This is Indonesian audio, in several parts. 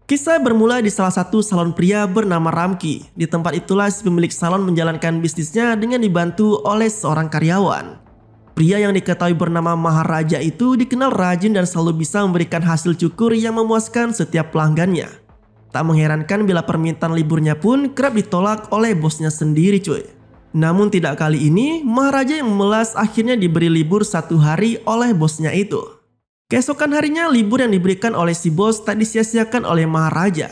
Kisah bermula di salah satu salon pria bernama Ramki. Di tempat itulah si pemilik salon menjalankan bisnisnya dengan dibantu oleh seorang karyawan. Pria yang diketahui bernama Maharaja itu dikenal rajin dan selalu bisa memberikan hasil cukur yang memuaskan setiap pelanggannya. Tak mengherankan bila permintaan liburnya pun kerap ditolak oleh bosnya sendiri cuy. Namun tidak kali ini, Maharaja yang memelas akhirnya diberi libur 1 hari oleh bosnya itu. Keesokan harinya libur yang diberikan oleh si bos tak disia-siakan oleh Maharaja.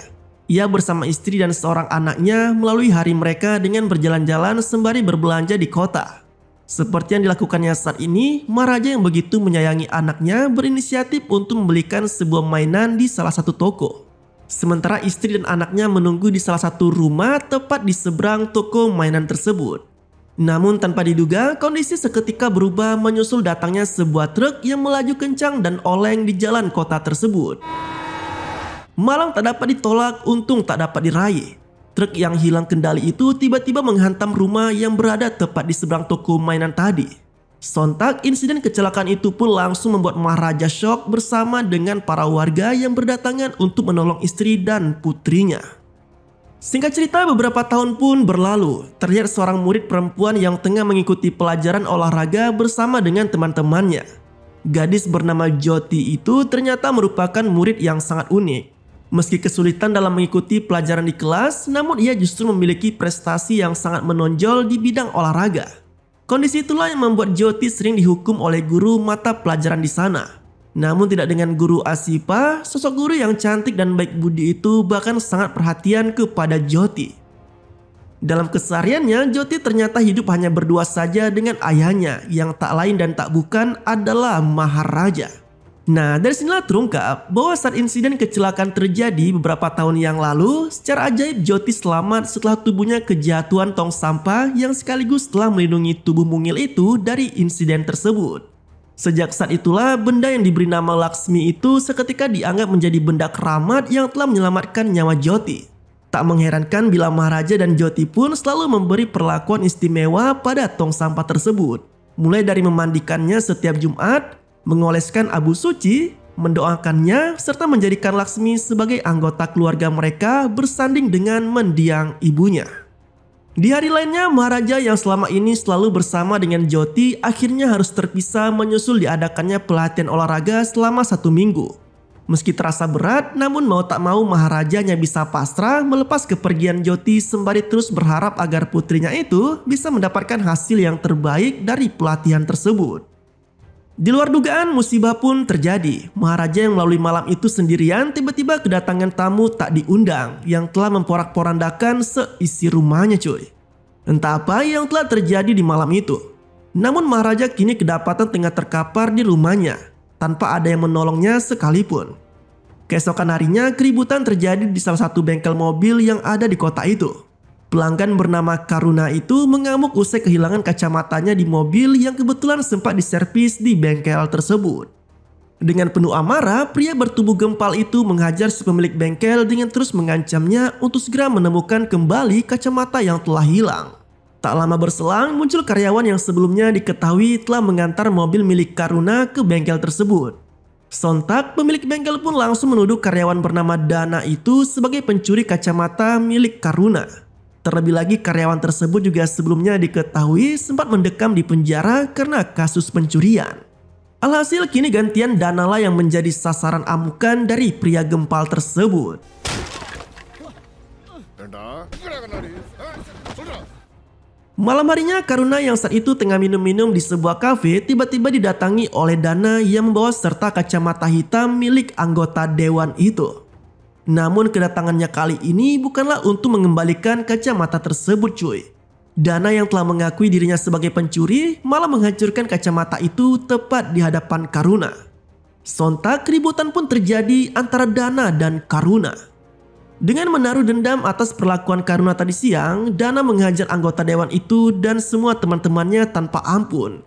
Ia bersama istri dan seorang anaknya melalui hari mereka dengan berjalan-jalan sembari berbelanja di kota. Seperti yang dilakukannya saat ini, Maharaja yang begitu menyayangi anaknya berinisiatif untuk membelikan sebuah mainan di salah satu toko. Sementara istri dan anaknya menunggu di salah satu rumah tepat di seberang toko mainan tersebut. Namun tanpa diduga, kondisi seketika berubah menyusul datangnya sebuah truk yang melaju kencang dan oleng di jalan kota tersebut. Malang tak dapat ditolak, untung tak dapat diraih. Truk yang hilang kendali itu tiba-tiba menghantam rumah yang berada tepat di seberang toko mainan tadi. Sontak, insiden kecelakaan itu pun langsung membuat Maharaja syok bersama dengan para warga yang berdatangan untuk menolong istri dan putrinya. Singkat cerita, beberapa tahun pun berlalu. Terlihat seorang murid perempuan yang tengah mengikuti pelajaran olahraga bersama dengan teman-temannya. Gadis bernama Jyoti itu ternyata merupakan murid yang sangat unik. Meski kesulitan dalam mengikuti pelajaran di kelas, namun ia justru memiliki prestasi yang sangat menonjol di bidang olahraga. Kondisi itulah yang membuat Jyoti sering dihukum oleh guru mata pelajaran di sana. Namun tidak dengan guru Asipa, sosok guru yang cantik dan baik budi itu bahkan sangat perhatian kepada Jyoti. Dalam kesehariannya, Jyoti ternyata hidup hanya berdua saja dengan ayahnya yang tak lain dan tak bukan adalah Maharaja. Nah, dari sinilah terungkap bahwa saat insiden kecelakaan terjadi beberapa tahun yang lalu, secara ajaib Jyoti selamat setelah tubuhnya kejatuhan tong sampah yang sekaligus telah melindungi tubuh mungil itu dari insiden tersebut. Sejak saat itulah benda yang diberi nama Laksmi itu seketika dianggap menjadi benda keramat yang telah menyelamatkan nyawa Jyoti. Tak mengherankan bila Maharaja dan Jyoti pun selalu memberi perlakuan istimewa pada tong sampah tersebut. Mulai dari memandikannya setiap Jumat, mengoleskan abu suci, mendoakannya, serta menjadikan Laksmi sebagai anggota keluarga mereka bersanding dengan mendiang ibunya. Di hari lainnya, Maharaja yang selama ini selalu bersama dengan Jyoti akhirnya harus terpisah menyusul diadakannya pelatihan olahraga selama 1 minggu. Meski terasa berat, namun mau tak mau Maharajanya bisa pasrah melepas kepergian Jyoti sembari terus berharap agar putrinya itu bisa mendapatkan hasil yang terbaik dari pelatihan tersebut. Di luar dugaan, musibah pun terjadi. Maharaja yang melalui malam itu sendirian tiba-tiba kedatangan tamu tak diundang yang telah memporak-porandakan seisi rumahnya cuy. Entah apa yang telah terjadi di malam itu. Namun Maharaja kini kedapatan tengah terkapar di rumahnya tanpa ada yang menolongnya sekalipun. Keesokan harinya keributan terjadi di salah satu bengkel mobil yang ada di kota itu. Pelanggan bernama Karuna itu mengamuk usai kehilangan kacamatanya di mobil yang kebetulan sempat diservis di bengkel tersebut. Dengan penuh amarah, pria bertubuh gempal itu menghajar si pemilik bengkel dengan terus mengancamnya untuk segera menemukan kembali kacamata yang telah hilang. Tak lama berselang, muncul karyawan yang sebelumnya diketahui telah mengantar mobil milik Karuna ke bengkel tersebut. Sontak, pemilik bengkel pun langsung menuduh karyawan bernama Dana itu sebagai pencuri kacamata milik Karuna. Terlebih lagi karyawan tersebut juga sebelumnya diketahui sempat mendekam di penjara karena kasus pencurian. Alhasil kini gantian Dana lah yang menjadi sasaran amukan dari pria gempal tersebut. Malam harinya Karuna yang saat itu tengah minum-minum di sebuah kafe tiba-tiba didatangi oleh Dana yang membawa serta kacamata hitam milik anggota dewan itu. Namun kedatangannya kali ini bukanlah untuk mengembalikan kacamata tersebut cuy. Dana yang telah mengakui dirinya sebagai pencuri malah menghancurkan kacamata itu tepat di hadapan Karuna. Sontak keributan pun terjadi antara Dana dan Karuna. Dengan menaruh dendam atas perlakuan Karuna tadi siang, Dana menghajar anggota dewan itu dan semua teman-temannya tanpa ampun.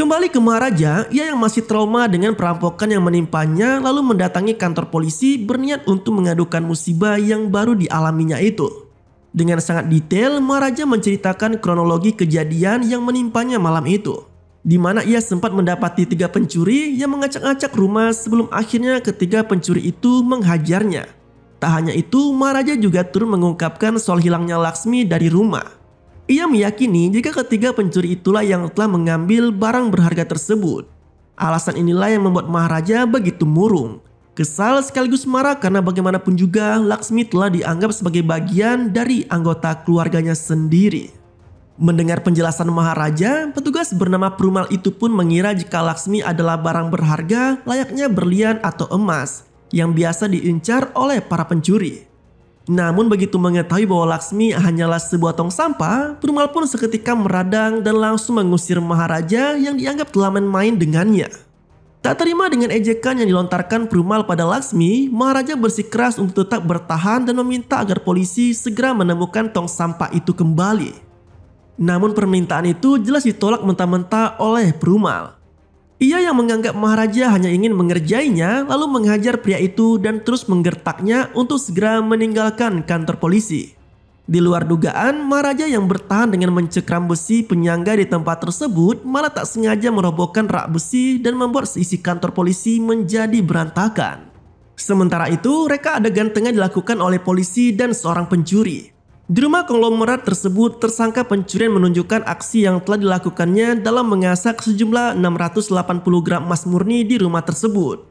Kembali ke Maharaja, ia yang masih trauma dengan perampokan yang menimpanya lalu mendatangi kantor polisi berniat untuk mengadukan musibah yang baru dialaminya itu. Dengan sangat detail, Maharaja menceritakan kronologi kejadian yang menimpanya malam itu. di mana ia sempat mendapati 3 pencuri yang mengacak-acak rumah sebelum akhirnya ketiga pencuri itu menghajarnya. Tak hanya itu, Maharaja juga turut mengungkapkan soal hilangnya Laksmi dari rumah. Ia meyakini jika ketiga pencuri itulah yang telah mengambil barang berharga tersebut. Alasan inilah yang membuat Maharaja begitu murung, kesal sekaligus marah karena bagaimanapun juga Laksmi telah dianggap sebagai bagian dari anggota keluarganya sendiri. Mendengar penjelasan Maharaja, petugas bernama Perumal itu pun mengira jika Laksmi adalah barang berharga layaknya berlian atau emas yang biasa diincar oleh para pencuri. Namun begitu mengetahui bahwa Laksmi hanyalah sebuah tong sampah, Perumal pun seketika meradang dan langsung mengusir Maharaja yang dianggap telah main-main dengannya. Tak terima dengan ejekan yang dilontarkan Perumal pada Laksmi, Maharaja bersikeras untuk tetap bertahan dan meminta agar polisi segera menemukan tong sampah itu kembali. Namun permintaan itu jelas ditolak mentah-mentah oleh Perumal. Ia yang menganggap Maharaja hanya ingin mengerjainya lalu menghajar pria itu dan terus menggertaknya untuk segera meninggalkan kantor polisi. Di luar dugaan, Maharaja yang bertahan dengan mencekram besi penyangga di tempat tersebut malah tak sengaja merobohkan rak besi dan membuat seisi kantor polisi menjadi berantakan. Sementara itu, reka adegan tengah dilakukan oleh polisi dan seorang pencuri. Di rumah konglomerat tersebut, tersangka pencurian menunjukkan aksi yang telah dilakukannya dalam mengasak sejumlah 680 gram emas murni di rumah tersebut.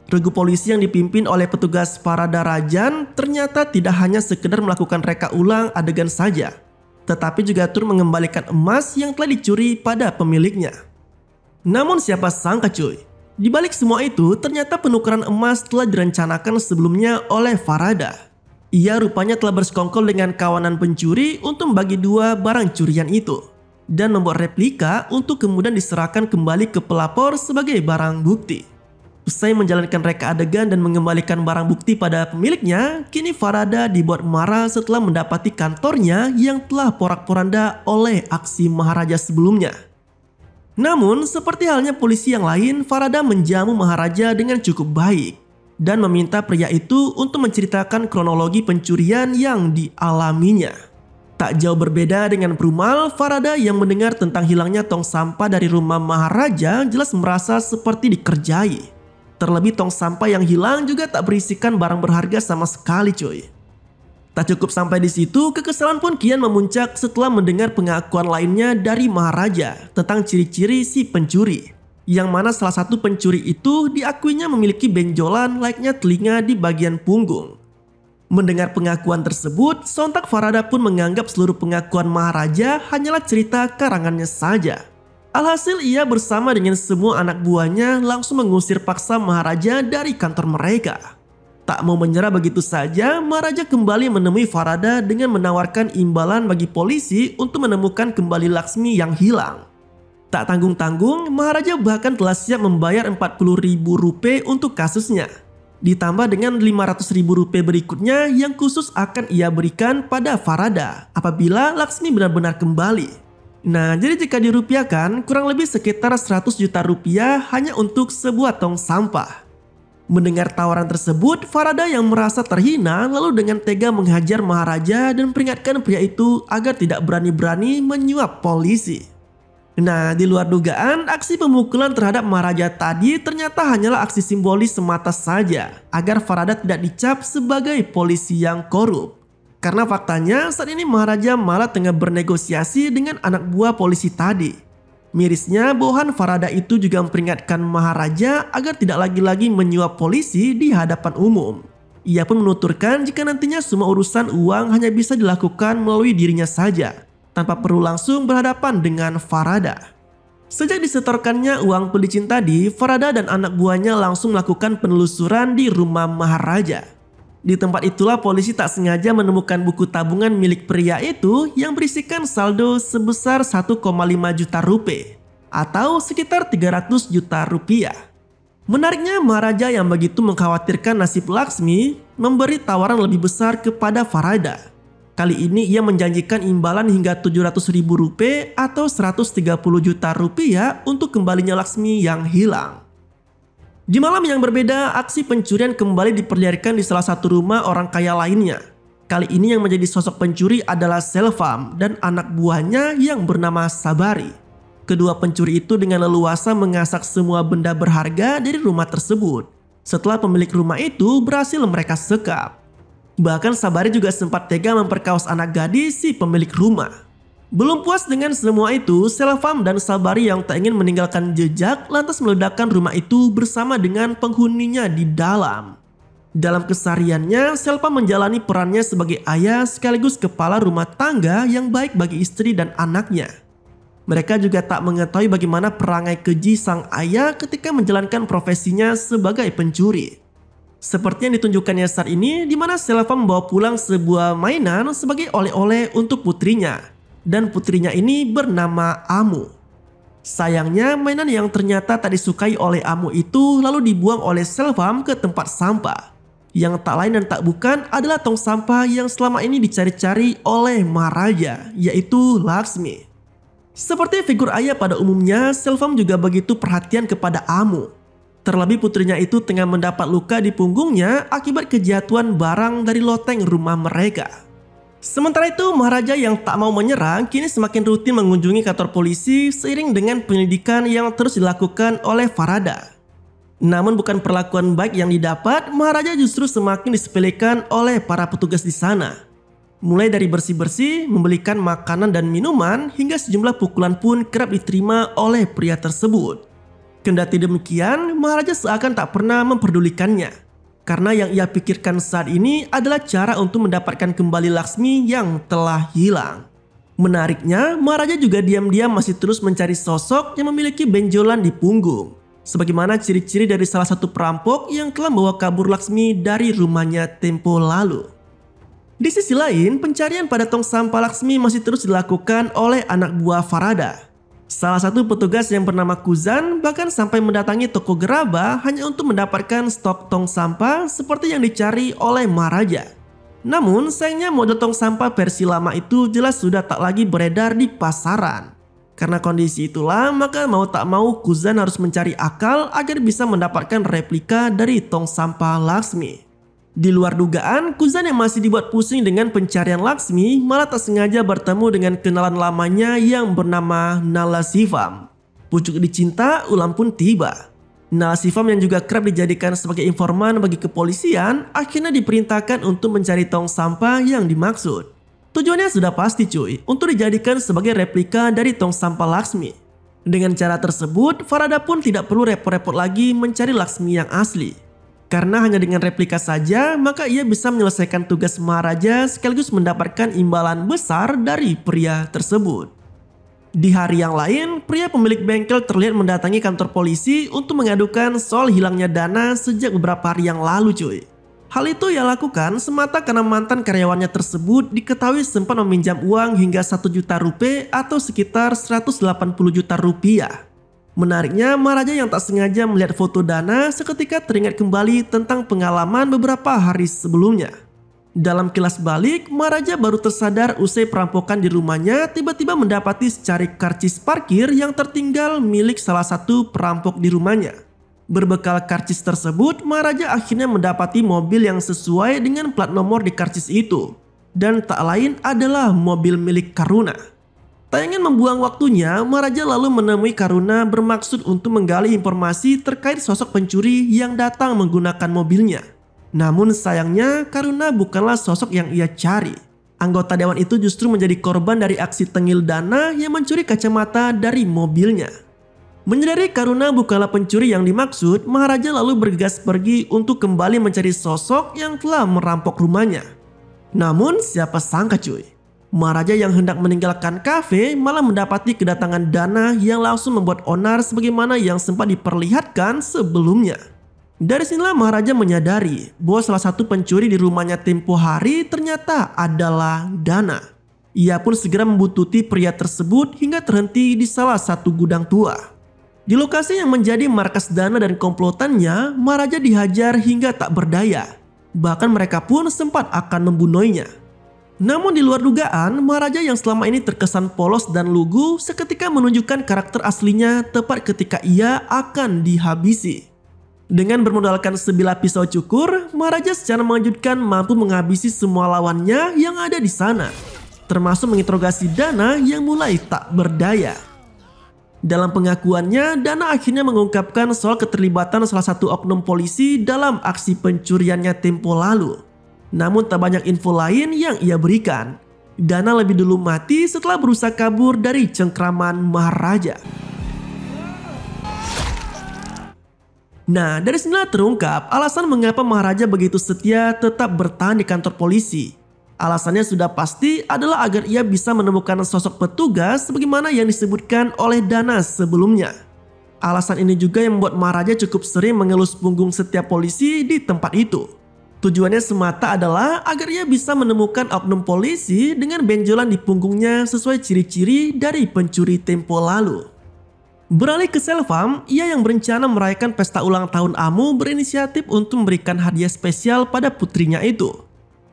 Regu polisi yang dipimpin oleh petugas Farada Rajan ternyata tidak hanya sekedar melakukan reka ulang adegan saja, tetapi juga turut mengembalikan emas yang telah dicuri pada pemiliknya. Namun siapa sangka cuy, di balik semua itu ternyata penukaran emas telah direncanakan sebelumnya oleh Farada. Ia rupanya telah bersekongkol dengan kawanan pencuri untuk membagi dua barang curian itu dan membuat replika untuk kemudian diserahkan kembali ke pelapor sebagai barang bukti. Usai menjalankan reka adegan dan mengembalikan barang bukti pada pemiliknya, kini Farada dibuat marah setelah mendapati kantornya yang telah porak-poranda oleh aksi Maharaja sebelumnya. Namun, seperti halnya polisi yang lain, Farada menjamu Maharaja dengan cukup baik dan meminta pria itu untuk menceritakan kronologi pencurian yang dialaminya. Tak jauh berbeda dengan Perumal, Farada yang mendengar tentang hilangnya tong sampah dari rumah Maharaja jelas merasa seperti dikerjai. Terlebih tong sampah yang hilang juga tak berisikan barang berharga sama sekali cuy. Tak cukup sampai di situ, kekesalan pun kian memuncak setelah mendengar pengakuan lainnya dari Maharaja tentang ciri-ciri si pencuri. Yang mana salah satu pencuri itu diakuinya memiliki benjolan layaknya telinga di bagian punggung. Mendengar pengakuan tersebut, sontak Farada pun menganggap seluruh pengakuan Maharaja hanyalah cerita karangannya saja. Alhasil ia bersama dengan semua anak buahnya langsung mengusir paksa Maharaja dari kantor mereka. Tak mau menyerah begitu saja, Maharaja kembali menemui Farada dengan menawarkan imbalan bagi polisi untuk menemukan kembali Laksmi yang hilang. Tak tanggung-tanggung, Maharaja bahkan telah siap membayar Rp40.000 untuk kasusnya. Ditambah dengan Rp500.000 berikutnya yang khusus akan ia berikan pada Farada apabila Laksmi benar-benar kembali. Nah, jadi jika dirupiahkan kurang lebih sekitar Rp100 juta hanya untuk sebuah tong sampah. Mendengar tawaran tersebut, Farada yang merasa terhina lalu dengan tega menghajar Maharaja dan peringatkan pria itu agar tidak berani-berani menyuap polisi. Nah, di luar dugaan, aksi pemukulan terhadap Maharaja tadi ternyata hanyalah aksi simbolis semata saja agar Farada tidak dicap sebagai polisi yang korup. Karena faktanya saat ini Maharaja malah tengah bernegosiasi dengan anak buah polisi tadi. Mirisnya, bawahan Farada itu juga memperingatkan Maharaja agar tidak lagi-lagi menyuap polisi di hadapan umum. Ia pun menuturkan jika nantinya semua urusan uang hanya bisa dilakukan melalui dirinya saja, tanpa perlu langsung berhadapan dengan Farada. Sejak disetorkannya uang pelicin tadi, Farada dan anak buahnya langsung melakukan penelusuran di rumah Maharaja. Di tempat itulah polisi tak sengaja menemukan buku tabungan milik pria itu yang berisikan saldo sebesar Rp1,5 juta atau sekitar Rp300 juta. Menariknya, Maharaja yang begitu mengkhawatirkan nasib Laksmi memberi tawaran lebih besar kepada Farada. Kali ini ia menjanjikan imbalan hingga Rp700.000 atau Rp130 juta untuk kembalinya Laksmi yang hilang. Di malam yang berbeda, aksi pencurian kembali diperlihatkan di salah satu rumah orang kaya lainnya. Kali ini yang menjadi sosok pencuri adalah Selvam dan anak buahnya yang bernama Sabari. Kedua pencuri itu dengan leluasa mengasak semua benda berharga dari rumah tersebut. Setelah pemilik rumah itu berhasil mereka sekap. Bahkan Sabari juga sempat tega memperkaos anak gadis si pemilik rumah. Belum puas dengan semua itu, Selvam dan Sabari yang tak ingin meninggalkan jejak lantas meledakkan rumah itu bersama dengan penghuninya di dalam. Dalam kesehariannya, Selvam menjalani perannya sebagai ayah sekaligus kepala rumah tangga yang baik bagi istri dan anaknya. Mereka juga tak mengetahui bagaimana perangai keji sang ayah ketika menjalankan profesinya sebagai pencuri. Seperti yang ditunjukkannya saat ini, di mana Selvam membawa pulang sebuah mainan sebagai oleh-oleh untuk putrinya. Dan putrinya ini bernama Amu. Sayangnya mainan yang ternyata tak disukai oleh Amu itu lalu dibuang oleh Selvam ke tempat sampah. Yang tak lain dan tak bukan adalah tong sampah yang selama ini dicari-cari oleh Maharaja, yaitu Laksmi. Seperti figur ayah pada umumnya, Selvam juga begitu perhatian kepada Amu. Terlebih putrinya itu tengah mendapat luka di punggungnya akibat kejatuhan barang dari loteng rumah mereka. Sementara itu, Maharaja yang tak mau menyerang kini semakin rutin mengunjungi kantor polisi seiring dengan penyelidikan yang terus dilakukan oleh Farada. Namun bukan perlakuan baik yang didapat, Maharaja justru semakin disepelekan oleh para petugas di sana. Mulai dari bersih-bersih, membelikan makanan dan minuman, hingga sejumlah pukulan pun kerap diterima oleh pria tersebut. Kendati demikian, Maharaja seakan tak pernah memperdulikannya. Karena yang ia pikirkan saat ini adalah cara untuk mendapatkan kembali Laksmi yang telah hilang. Menariknya, Maharaja juga diam-diam masih terus mencari sosok yang memiliki benjolan di punggung. Sebagaimana ciri-ciri dari salah satu perampok yang telah membawa kabur Laksmi dari rumahnya tempo lalu. Di sisi lain, pencarian pada tong sampah Laksmi masih terus dilakukan oleh anak buah Farada. Salah satu petugas yang bernama Kuzan bahkan sampai mendatangi toko gerabah hanya untuk mendapatkan stok tong sampah seperti yang dicari oleh Maharaja. Namun sayangnya model tong sampah versi lama itu jelas sudah tak lagi beredar di pasaran. Karena kondisi itulah maka mau tak mau Kuzan harus mencari akal agar bisa mendapatkan replika dari tong sampah Laksmi. Di luar dugaan, Kuzan yang masih dibuat pusing dengan pencarian Laksmi malah tak sengaja bertemu dengan kenalan lamanya yang bernama Nalasivam. Pucuk dicinta, ulang pun tiba. Nalasivam yang juga kerap dijadikan sebagai informan bagi kepolisian akhirnya diperintahkan untuk mencari tong sampah yang dimaksud. Tujuannya sudah pasti cuy, untuk dijadikan sebagai replika dari tong sampah Laksmi. Dengan cara tersebut, Farada pun tidak perlu repot-repot lagi mencari Laksmi yang asli. Karena hanya dengan replika saja, maka ia bisa menyelesaikan tugas Maharaja sekaligus mendapatkan imbalan besar dari pria tersebut. Di hari yang lain, pria pemilik bengkel terlihat mendatangi kantor polisi untuk mengadukan soal hilangnya dana sejak beberapa hari yang lalu cuy. Hal itu ia lakukan semata karena mantan karyawannya tersebut diketahui sempat meminjam uang hingga 1 juta rupiah atau sekitar 180 juta rupiah. Menariknya, Maharaja yang tak sengaja melihat foto Dana seketika teringat kembali tentang pengalaman beberapa hari sebelumnya. Dalam kilas balik, Maharaja baru tersadar usai perampokan di rumahnya tiba-tiba mendapati secarik karcis parkir yang tertinggal milik salah satu perampok di rumahnya. Berbekal karcis tersebut, Maharaja akhirnya mendapati mobil yang sesuai dengan plat nomor di karcis itu. Dan tak lain adalah mobil milik Karuna. Tak ingin membuang waktunya, Maharaja lalu menemui Karuna bermaksud untuk menggali informasi terkait sosok pencuri yang datang menggunakan mobilnya. Namun sayangnya Karuna bukanlah sosok yang ia cari. Anggota dewan itu justru menjadi korban dari aksi tengil Dana yang mencuri kacamata dari mobilnya. Menyadari Karuna bukanlah pencuri yang dimaksud, Maharaja lalu bergegas pergi untuk kembali mencari sosok yang telah merampok rumahnya. Namun siapa sangka cuy, Maharaja yang hendak meninggalkan kafe malah mendapati kedatangan Dana yang langsung membuat onar sebagaimana yang sempat diperlihatkan sebelumnya. Dari sinilah Maharaja menyadari bahwa salah satu pencuri di rumahnya tempo hari ternyata adalah Dana. Ia pun segera membuntuti pria tersebut hingga terhenti di salah satu gudang tua. Di lokasi yang menjadi markas Dana dan komplotannya, Maharaja dihajar hingga tak berdaya. Bahkan mereka pun sempat akan membunuhnya. Namun di luar dugaan, Maharaja yang selama ini terkesan polos dan lugu seketika menunjukkan karakter aslinya tepat ketika ia akan dihabisi. Dengan bermodalkan sebilah pisau cukur, Maharaja secara mengejutkan mampu menghabisi semua lawannya yang ada di sana. Termasuk menginterogasi Dana yang mulai tak berdaya. Dalam pengakuannya, Dana akhirnya mengungkapkan soal keterlibatan salah satu oknum polisi dalam aksi pencuriannya tempo lalu. Namun tak banyak info lain yang ia berikan. Dana lebih dulu mati setelah berusaha kabur dari cengkraman Maharaja. Nah, dari sinilah terungkap alasan mengapa Maharaja begitu setia tetap bertahan di kantor polisi. Alasannya sudah pasti adalah agar ia bisa menemukan sosok petugas sebagaimana yang disebutkan oleh Dana sebelumnya. Alasan ini juga yang membuat Maharaja cukup sering mengelus punggung setiap polisi di tempat itu. Tujuannya semata adalah agar ia bisa menemukan oknum polisi dengan benjolan di punggungnya sesuai ciri-ciri dari pencuri tempo lalu. Beralih ke Selvam, ia yang berencana merayakan pesta ulang tahun Amu berinisiatif untuk memberikan hadiah spesial pada putrinya itu.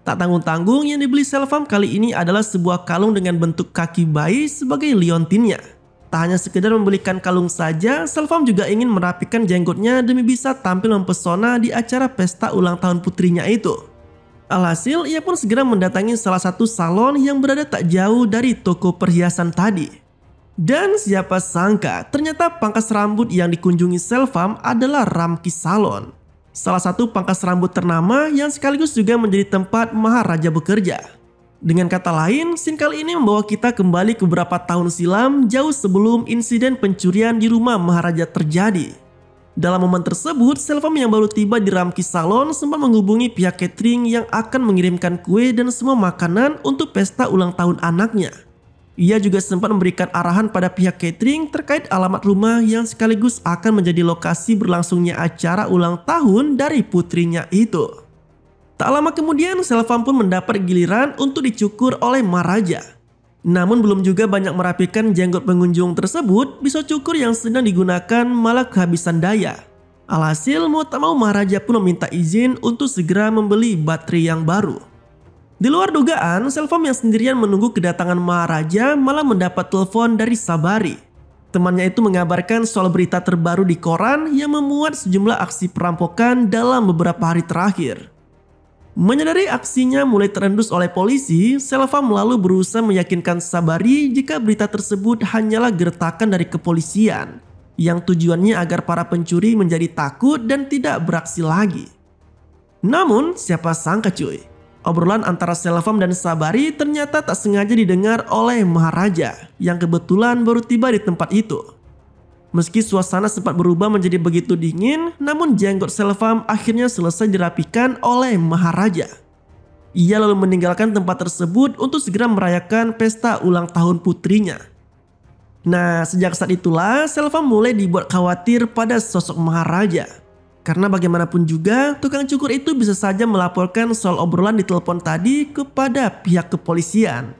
Tak tanggung-tanggung yang dibeli Selvam kali ini adalah sebuah kalung dengan bentuk kaki bayi sebagai liontinnya. Tak hanya sekedar membelikan kalung saja, Selvam juga ingin merapikan jenggotnya demi bisa tampil mempesona di acara pesta ulang tahun putrinya itu. Alhasil, ia pun segera mendatangi salah satu salon yang berada tak jauh dari toko perhiasan tadi. Dan siapa sangka ternyata pangkas rambut yang dikunjungi Selvam adalah Ramki Salon. Salah satu pangkas rambut ternama yang sekaligus juga menjadi tempat Maharaja bekerja. Dengan kata lain, scene kali ini membawa kita kembali ke beberapa tahun silam jauh sebelum insiden pencurian di rumah Maharaja terjadi. Dalam momen tersebut, Selvam yang baru tiba di Ramki Salon sempat menghubungi pihak catering yang akan mengirimkan kue dan semua makanan untuk pesta ulang tahun anaknya. Ia juga sempat memberikan arahan pada pihak catering terkait alamat rumah yang sekaligus akan menjadi lokasi berlangsungnya acara ulang tahun dari putrinya itu. Tak lama kemudian, Selvam pun mendapat giliran untuk dicukur oleh Maharaja. Namun belum juga banyak merapikan jenggot pengunjung tersebut, pisau cukur yang sedang digunakan malah kehabisan daya. Alhasil mau tak mau Maharaja pun meminta izin untuk segera membeli baterai yang baru. Di luar dugaan, Selvam yang sendirian menunggu kedatangan Maharaja malah mendapat telepon dari Sabari. Temannya itu mengabarkan soal berita terbaru di koran yang memuat sejumlah aksi perampokan dalam beberapa hari terakhir. Menyadari aksinya mulai terendus oleh polisi, Selvam lalu berusaha meyakinkan Sabari jika berita tersebut hanyalah gertakan dari kepolisian, yang tujuannya agar para pencuri menjadi takut dan tidak beraksi lagi. Namun, siapa sangka cuy, obrolan antara Selvam dan Sabari ternyata tak sengaja didengar oleh Maharaja yang kebetulan baru tiba di tempat itu. Meski suasana sempat berubah menjadi begitu dingin, namun jenggot Selvam akhirnya selesai dirapikan oleh Maharaja. Ia lalu meninggalkan tempat tersebut untuk segera merayakan pesta ulang tahun putrinya. Nah, sejak saat itulah Selvam mulai dibuat khawatir pada sosok Maharaja. Karena bagaimanapun juga, tukang cukur itu bisa saja melaporkan soal obrolan di telepon tadi kepada pihak kepolisian.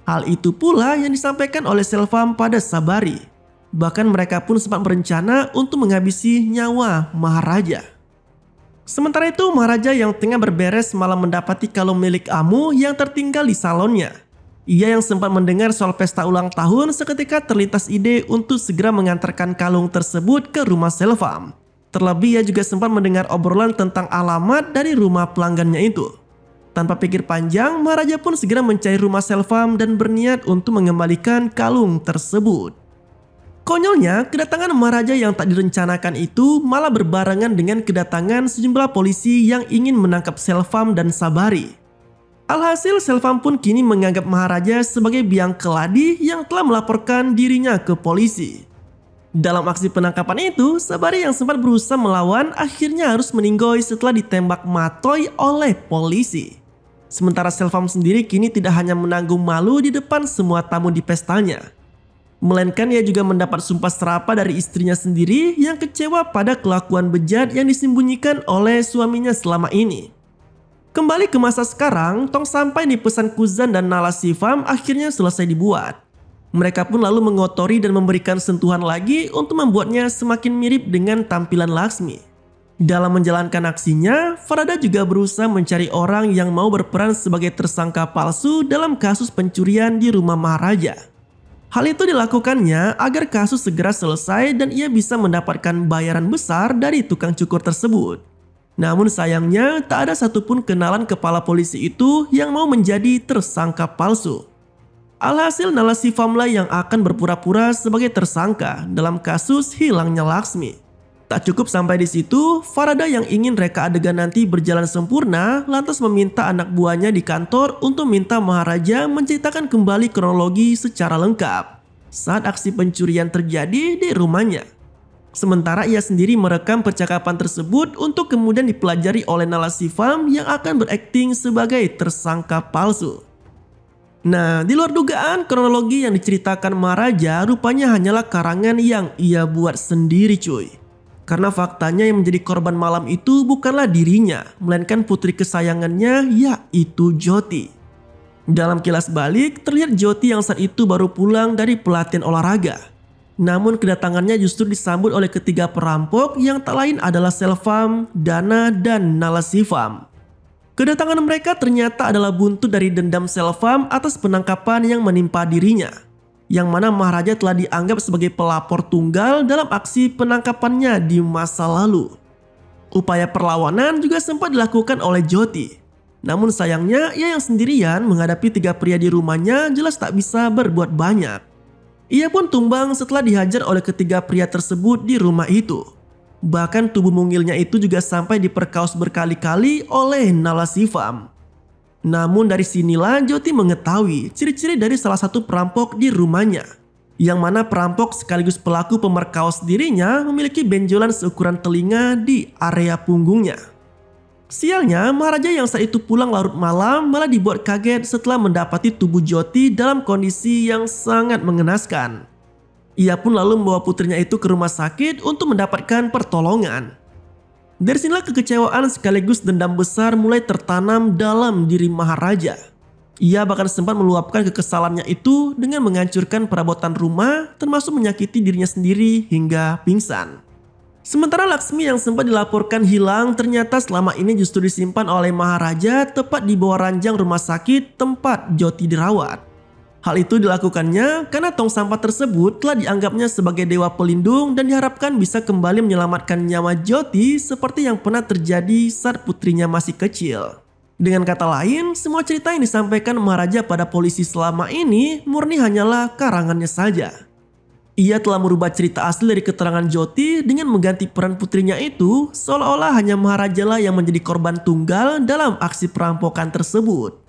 Hal itu pula yang disampaikan oleh Selvam pada Sabari. Bahkan mereka pun sempat berencana untuk menghabisi nyawa Maharaja. Sementara itu, Maharaja yang tengah berberes malah mendapati kalung milik Amu yang tertinggal di salonnya. Ia yang sempat mendengar soal pesta ulang tahun seketika terlintas ide untuk segera mengantarkan kalung tersebut ke rumah Selvam. Terlebih ia juga sempat mendengar obrolan tentang alamat dari rumah pelanggannya itu. Tanpa pikir panjang, Maharaja pun segera mencari rumah Selvam dan berniat untuk mengembalikan kalung tersebut. Konyolnya, kedatangan Maharaja yang tak direncanakan itu malah berbarengan dengan kedatangan sejumlah polisi yang ingin menangkap Selvam dan Sabari. Alhasil, Selvam pun kini menganggap Maharaja sebagai biang keladi yang telah melaporkan dirinya ke polisi. Dalam aksi penangkapan itu, Sabari yang sempat berusaha melawan akhirnya harus meninggoy setelah ditembak matoy oleh polisi. Sementara Selvam sendiri kini tidak hanya menanggung malu di depan semua tamu di pestanya, melainkan ia juga mendapat sumpah serapah dari istrinya sendiri yang kecewa pada kelakuan bejat yang disembunyikan oleh suaminya selama ini. Kembali ke masa sekarang, tong sampai di pesan Kuzan dan Nala Shivam akhirnya selesai dibuat. Mereka pun lalu mengotori dan memberikan sentuhan lagi untuk membuatnya semakin mirip dengan tampilan Laksmi. Dalam menjalankan aksinya, Farada juga berusaha mencari orang yang mau berperan sebagai tersangka palsu dalam kasus pencurian di rumah Maharaja. Hal itu dilakukannya agar kasus segera selesai dan ia bisa mendapatkan bayaran besar dari tukang cukur tersebut. Namun sayangnya tak ada satupun kenalan kepala polisi itu yang mau menjadi tersangka palsu. Alhasil Nalasivam lah yang akan berpura-pura sebagai tersangka dalam kasus hilangnya Laksmi. Tak cukup sampai di situ, Farada yang ingin reka adegan nanti berjalan sempurna lantas meminta anak buahnya di kantor untuk minta Maharaja menceritakan kembali kronologi secara lengkap saat aksi pencurian terjadi di rumahnya. Sementara ia sendiri merekam percakapan tersebut untuk kemudian dipelajari oleh Nalasivam yang akan berakting sebagai tersangka palsu. Nah, di luar dugaan, kronologi yang diceritakan Maharaja rupanya hanyalah karangan yang ia buat sendiri cuy. Karena faktanya yang menjadi korban malam itu bukanlah dirinya, melainkan putri kesayangannya yaitu Jyoti. Dalam kilas balik, terlihat Jyoti yang saat itu baru pulang dari pelatihan olahraga. Namun kedatangannya justru disambut oleh ketiga perampok yang tak lain adalah Selvam, Dana, dan Nalasivam. Kedatangan mereka ternyata adalah buntut dari dendam Selvam atas penangkapan yang menimpa dirinya, yang mana Maharaja telah dianggap sebagai pelapor tunggal dalam aksi penangkapannya di masa lalu. Upaya perlawanan juga sempat dilakukan oleh Jyoti. Namun sayangnya ia yang sendirian menghadapi tiga pria di rumahnya jelas tak bisa berbuat banyak. Ia pun tumbang setelah dihajar oleh ketiga pria tersebut di rumah itu. Bahkan tubuh mungilnya itu juga sampai diperkaos berkali-kali oleh Nalasivam. Namun dari sinilah Jyoti mengetahui ciri-ciri dari salah satu perampok di rumahnya, yang mana perampok sekaligus pelaku pemerkaos dirinya memiliki benjolan seukuran telinga di area punggungnya. Sialnya, Maharaja yang saat itu pulang larut malam malah dibuat kaget setelah mendapati tubuh Jyoti dalam kondisi yang sangat mengenaskan. Ia pun lalu membawa putrinya itu ke rumah sakit untuk mendapatkan pertolongan. Dari sinilah kekecewaan sekaligus dendam besar mulai tertanam dalam diri Maharaja. Ia bahkan sempat meluapkan kekesalannya itu dengan menghancurkan perabotan rumah, termasuk menyakiti dirinya sendiri hingga pingsan. Sementara Laksmi yang sempat dilaporkan hilang ternyata selama ini justru disimpan oleh Maharaja tepat di bawah ranjang rumah sakit tempat Jyoti dirawat. Hal itu dilakukannya karena tong sampah tersebut telah dianggapnya sebagai dewa pelindung dan diharapkan bisa kembali menyelamatkan nyawa Jyoti seperti yang pernah terjadi saat putrinya masih kecil. Dengan kata lain, semua cerita yang disampaikan Maharaja pada polisi selama ini murni hanyalah karangannya saja. Ia telah merubah cerita asli dari keterangan Jyoti dengan mengganti peran putrinya itu seolah-olah hanya Maharaja lah yang menjadi korban tunggal dalam aksi perampokan tersebut.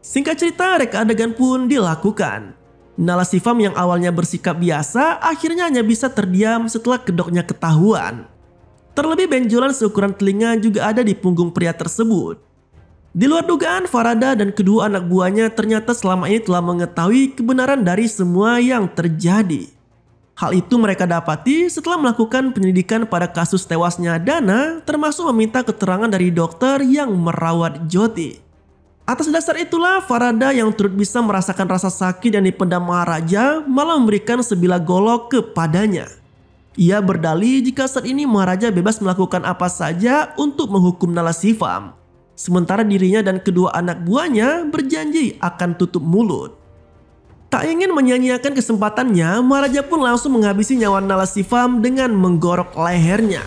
Singkat cerita, reka adegan pun dilakukan. Nalasivam yang awalnya bersikap biasa akhirnya hanya bisa terdiam setelah kedoknya ketahuan. Terlebih benjolan seukuran telinga juga ada di punggung pria tersebut. Di luar dugaan, Farada dan kedua anak buahnya ternyata selama ini telah mengetahui kebenaran dari semua yang terjadi. Hal itu mereka dapati setelah melakukan penyelidikan pada kasus tewasnya Dana, termasuk meminta keterangan dari dokter yang merawat Jyoti. Atas dasar itulah Farada yang turut bisa merasakan rasa sakit yang dipendam Maharaja malah memberikan sebilah golok kepadanya. Ia berdalih jika saat ini Maharaja bebas melakukan apa saja untuk menghukum Nalasivam. Sementara dirinya dan kedua anak buahnya berjanji akan tutup mulut. Tak ingin menyia-nyiakan kesempatannya, Maharaja pun langsung menghabisi nyawa Nalasivam dengan menggorok lehernya.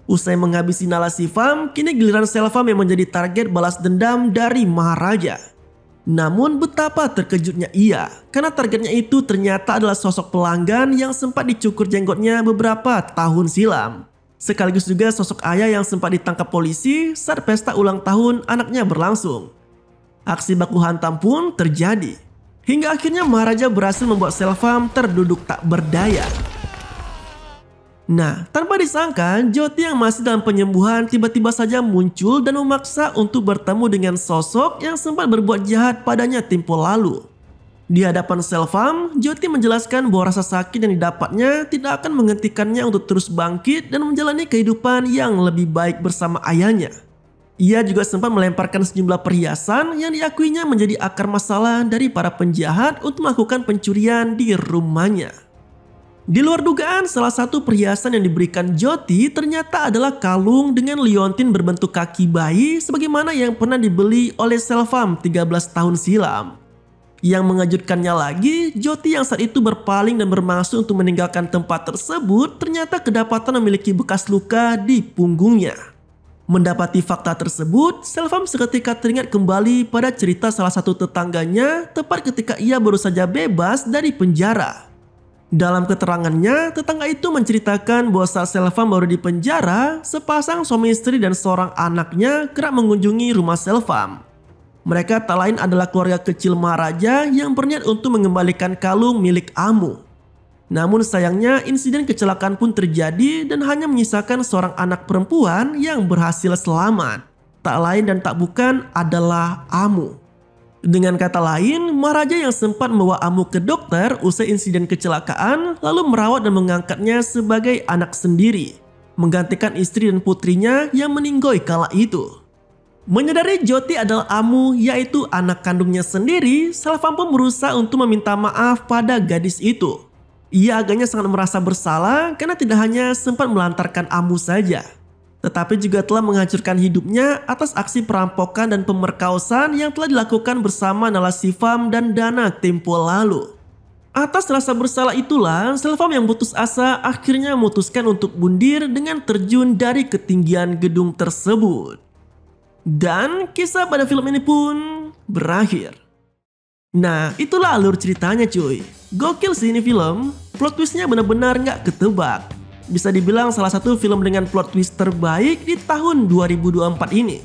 Usai menghabisi Nalasivam, kini giliran Selvam yang menjadi target balas dendam dari Maharaja. Namun betapa terkejutnya ia, karena targetnya itu ternyata adalah sosok pelanggan yang sempat dicukur jenggotnya beberapa tahun silam. Sekaligus juga sosok ayah yang sempat ditangkap polisi saat pesta ulang tahun anaknya berlangsung. Aksi baku hantam pun terjadi, hingga akhirnya Maharaja berhasil membuat Selvam terduduk tak berdaya. Nah, tanpa disangka, Jyoti yang masih dalam penyembuhan tiba-tiba saja muncul dan memaksa untuk bertemu dengan sosok yang sempat berbuat jahat padanya tempo lalu. Di hadapan Selvam, Jyoti menjelaskan bahwa rasa sakit yang didapatnya tidak akan menghentikannya untuk terus bangkit dan menjalani kehidupan yang lebih baik bersama ayahnya. Ia juga sempat melemparkan sejumlah perhiasan yang diakuinya menjadi akar masalah dari para penjahat untuk melakukan pencurian di rumahnya. Di luar dugaan, salah satu perhiasan yang diberikan Jyoti ternyata adalah kalung dengan liontin berbentuk kaki bayi sebagaimana yang pernah dibeli oleh Selvam 13 tahun silam. Yang mengejutkannya lagi, Jyoti yang saat itu berpaling dan bermaksud untuk meninggalkan tempat tersebut ternyata kedapatan memiliki bekas luka di punggungnya. Mendapati fakta tersebut, Selvam seketika teringat kembali pada cerita salah satu tetangganya tepat ketika ia baru saja bebas dari penjara. Dalam keterangannya, tetangga itu menceritakan bahwa saat Selvam baru di penjara, sepasang suami istri dan seorang anaknya kerap mengunjungi rumah Selvam. Mereka tak lain adalah keluarga kecil Maharaja yang berniat untuk mengembalikan kalung milik Amu. Namun sayangnya insiden kecelakaan pun terjadi dan hanya menyisakan seorang anak perempuan yang berhasil selamat. Tak lain dan tak bukan adalah Amu. Dengan kata lain, Maharaja yang sempat membawa Amu ke dokter usai insiden kecelakaan lalu merawat dan mengangkatnya sebagai anak sendiri, menggantikan istri dan putrinya yang meninggoy kala itu. Menyadari Jyoti adalah Amu, yaitu anak kandungnya sendiri, Selvam pun berusaha untuk meminta maaf pada gadis itu. Ia agaknya sangat merasa bersalah karena tidak hanya sempat melantarkan Amu saja, tetapi juga telah menghancurkan hidupnya atas aksi perampokan dan pemerkosaan yang telah dilakukan bersama Nalasivam dan Dana tempo lalu. Atas rasa bersalah itulah, Selvam yang putus asa akhirnya memutuskan untuk bundir dengan terjun dari ketinggian gedung tersebut. Dan kisah pada film ini pun berakhir. Nah, itulah alur ceritanya cuy. Gokil sih ini film. Plot twistnya benar-benar nggak ketebak. Bisa dibilang salah satu film dengan plot twist terbaik di tahun 2024 ini.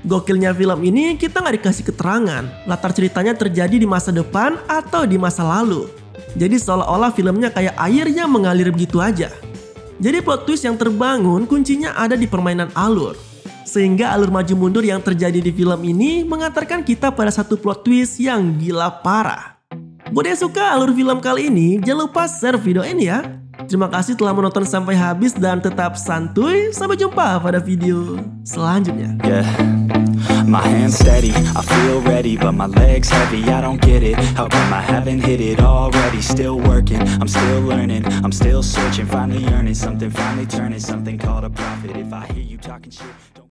Gokilnya film ini kita nggak dikasih keterangan latar ceritanya terjadi di masa depan atau di masa lalu. Jadi seolah-olah filmnya kayak air yang mengalir begitu aja. Jadi plot twist yang terbangun kuncinya ada di permainan alur. Sehingga alur maju mundur yang terjadi di film ini mengantarkan kita pada satu plot twist yang gila parah. Buat yang suka alur film kali ini, jangan lupa share video ini ya. Terima kasih telah menonton sampai habis dan tetap santuy. Sampai jumpa pada video selanjutnya. My hands steady, I feel ready, but my legs heavy, I don't get it. How come I haven't hit it already? Still working, I'm still learning, I'm still searching, finally earning something, finally turning something called a profit. If I hear you talking shit, don't